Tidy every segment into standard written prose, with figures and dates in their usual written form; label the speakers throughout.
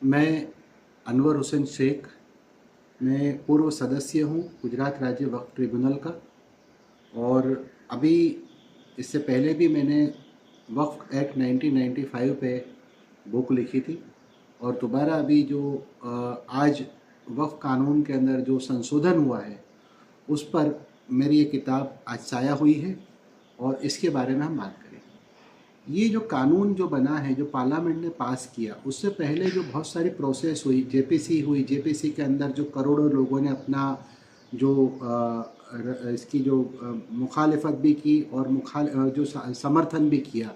Speaker 1: मैं अनवर हुसैन शेख, मैं पूर्व सदस्य हूँ गुजरात राज्य वक्फ ट्रिब्यूनल का। और अभी इससे पहले भी मैंने वक्फ एक्ट 1995 पे बुक लिखी थी। और दोबारा अभी जो आज वक्फ कानून के अंदर जो संशोधन हुआ है उस पर मेरी ये किताब आज शाया हुई है और इसके बारे में हम बात करेंगे। ये जो कानून जो बना है, जो पार्लियामेंट ने पास किया, उससे पहले जो बहुत सारी प्रोसेस हुई, जेपीसी हुई, जेपीसी के अंदर जो करोड़ों लोगों ने अपना जो इसकी जो मुखालिफत भी की और जो समर्थन भी किया।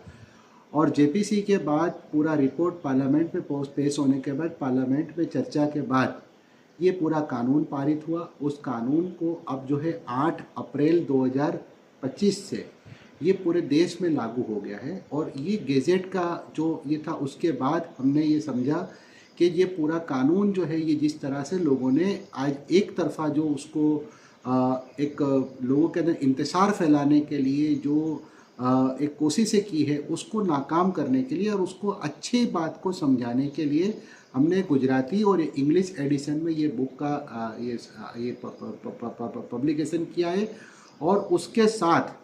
Speaker 1: और जेपीसी के बाद पूरा रिपोर्ट पार्लियामेंट में पेश होने के बाद, पार्लियामेंट में चर्चा के बाद ये पूरा कानून पारित हुआ। उस कानून को अब जो है 8 अप्रैल 2025 से ये पूरे देश में लागू हो गया है। और ये गेजेट का जो ये था, उसके बाद हमने ये समझा कि ये पूरा कानून जो है, ये जिस तरह से लोगों ने आज एक तरफा जो उसको एक लोगों के अंदर इंतशार फैलाने के लिए जो एक कोशिशें की है, उसको नाकाम करने के लिए और उसको अच्छी बात को समझाने के लिए हमने गुजराती और इंग्लिश एडिशन में ये बुक का ये पब्लिकेशन किया है। और उसके साथ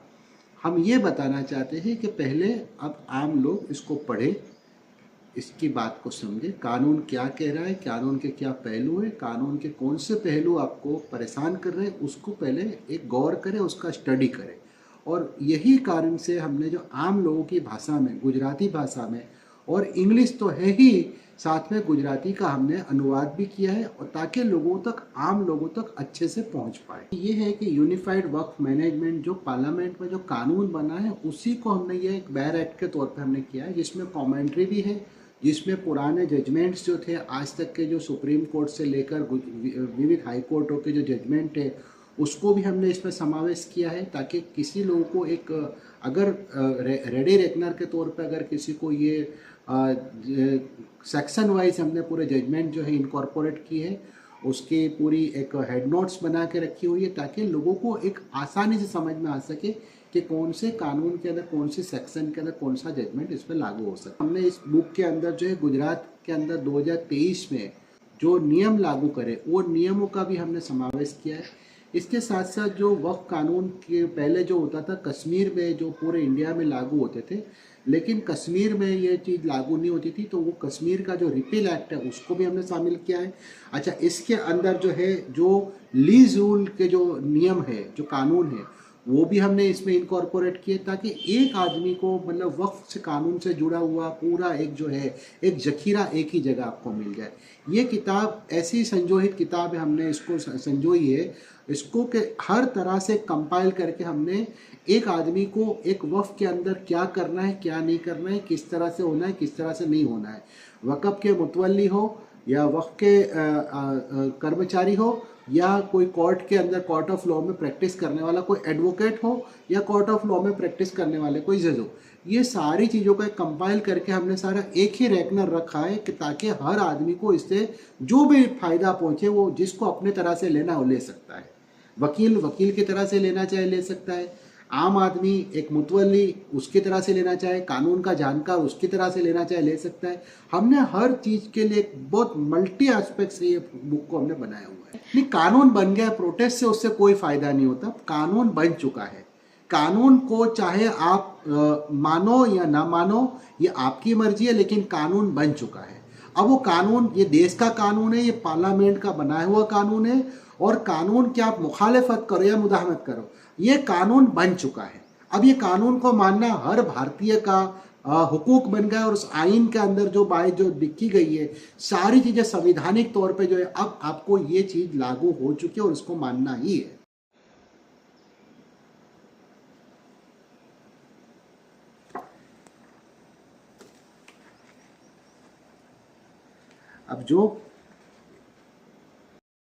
Speaker 1: हम ये बताना चाहते हैं कि पहले अब आम लोग इसको पढ़े, इसकी बात को समझे, कानून क्या कह रहा है, कानून के क्या पहलू है, कानून के कौन से पहलू आपको परेशान कर रहे हैं, उसको पहले एक गौर करें, उसका स्टडी करें। और यही कारण से हमने जो आम लोगों की भाषा में, गुजराती भाषा में, और इंग्लिश तो है ही, साथ में गुजराती का हमने अनुवाद भी किया है, और ताकि लोगों तक, आम लोगों तक अच्छे से पहुंच पाए। ये है कि यूनिफाइड वक्फ मैनेजमेंट जो पार्लियामेंट में जो कानून बना है, उसी को हमने ये एक बैर एक्ट के तौर पे हमने किया है, जिसमें कमेंट्री भी है, जिसमें पुराने जजमेंट्स जो थे आज तक के, जो सुप्रीम कोर्ट से लेकर विविध हाई कोर्टों के जो जजमेंट है, उसको भी हमने इसमें समावेश किया है, ताकि किसी लोगों को एक अगर रेडी रेकनर के तौर पे अगर किसी को ये सेक्शन वाइज हमने पूरे जजमेंट जो है इनकॉर्पोरेट की है, उसकी पूरी एक हेड नोट्स बना के रखी हुई है, ताकि लोगों को एक आसानी से समझ में आ सके कि कौन से कानून के अंदर, कौन से सेक्शन के अंदर कौन सा जजमेंट इस पर लागू हो सकता है। हमने इस बुक के अंदर जो है गुजरात के अंदर 2023 में जो नियम लागू करे, वो नियमों का भी हमने समावेश किया है। इसके साथ साथ जो वक्फ कानून के पहले जो होता था कश्मीर में, जो पूरे इंडिया में लागू होते थे, लेकिन कश्मीर में ये चीज़ लागू नहीं होती थी, तो वो कश्मीर का जो रिपील एक्ट है उसको भी हमने शामिल किया है। अच्छा, इसके अंदर जो है जो लीज रूल के जो नियम है, जो कानून है, वो भी हमने इसमें इनकॉर्पोरेट किए, ताकि एक आदमी को मतलब वक्फ से, कानून से जुड़ा हुआ पूरा एक जो है एक जखीरा एक ही जगह आपको मिल जाए। ये किताब ऐसी संजोहित किताब है, हमने इसको संजोई है, इसको के हर तरह से कंपाइल करके हमने एक आदमी को एक वक्फ के अंदर क्या करना है, क्या नहीं करना है, किस तरह से होना है, किस तरह से नहीं होना है, वक़्फ़ के मुतवल्ली हो या वक्फ के कर्मचारी हो, या कोई कोर्ट के अंदर, कोर्ट ऑफ लॉ में प्रैक्टिस करने वाला कोई एडवोकेट हो, या कोर्ट ऑफ लॉ में प्रैक्टिस करने वाले कोई जज हो, ये सारी चीज़ों को कंपाइल करके हमने सारा एक ही रैकनर रखा है, कि ताकि हर आदमी को इससे जो भी फायदा पहुंचे, वो जिसको अपने तरह से लेना हो ले सकता है। वकील वकील की तरह से लेना चाहे ले सकता है, आम आदमी एक मुतवल्ली उसकी तरह से लेना चाहे, कानून का जानकार उसकी तरह से लेना चाहे ले सकता है। हमने हर चीज़ के लिए एक बहुत मल्टी एस्पेक्ट से ये बुक को हमने बनाया हुआ है। नहीं, कानून बन गया, प्रोटेस्ट से उससे कोई फ़ायदा नहीं होता, कानून बन चुका है। कानून को चाहे आप मानो या ना मानो, ये आपकी मर्जी है, लेकिन कानून बन चुका है। अब वो कानून, ये देश का कानून है, ये पार्लियामेंट का बनाया हुआ कानून है, और कानून की आप मुखालिफत करो या मुदाहमत करो, ये कानून बन चुका है। अब ये कानून को मानना हर भारतीय का हुकूक बन गया, और उस आइन के अंदर जो बात जो लिखी गई है, सारी चीज़ें संविधानिक तौर पे जो है, अब आपको ये चीज़ लागू हो चुकी है और इसको मानना ही है। अब जो